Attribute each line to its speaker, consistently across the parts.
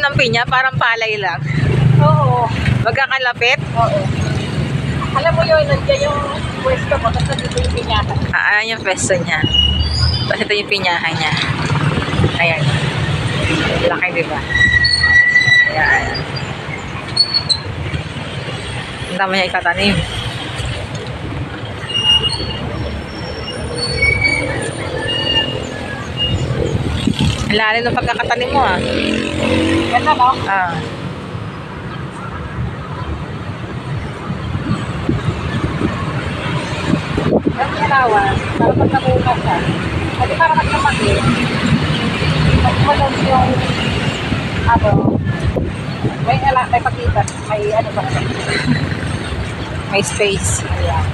Speaker 1: ng pinya, parang palay lang.
Speaker 2: Oo.
Speaker 1: Magkakalapit.
Speaker 2: Oo. Alam mo yun, nandiyan yung pwesto mo, tapos dito yung pinyakan.
Speaker 1: Ayan yung pwesto niya. Tapos ito yung pinyahan niya. Ayan. Laki, diba? Ayan. Ang dami niya ikatanim. Ang lalim ng pagkakatanim mo, ah.
Speaker 2: Ganda, no?
Speaker 1: Ah.
Speaker 2: Ang kinawan, para pag nabukas ka, hindi para magkapagi, magkumalong yung, may pakita, may ano ba?
Speaker 1: May space.
Speaker 2: Ayan.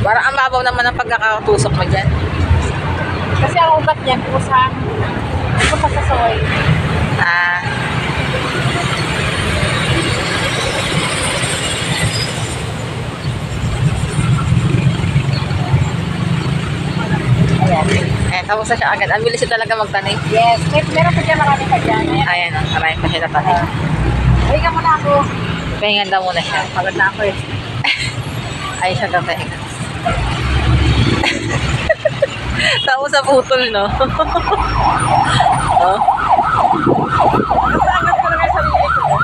Speaker 1: Parang ang babaw naman ang pagkakatusok mo dyan.
Speaker 2: Kasi ang ugat niyan, kusang sa soy.
Speaker 1: Ah.
Speaker 2: Ayan.
Speaker 1: Ayan, tapos na siya agad. Ang bilis siya talaga magtanim.
Speaker 2: Yes, meron pa dyan marami pa dyan. Ayan.
Speaker 1: Ayan, oh, marami pa siya natanim.
Speaker 2: Pahinga muna ako.
Speaker 1: Pahingan daw muna siya.
Speaker 2: Pagod na ako eh.
Speaker 1: Ay, siya daw pahinga. Tapos sa putol, no? Oh?
Speaker 2: Nasa angat ko na nga sa sarili ko.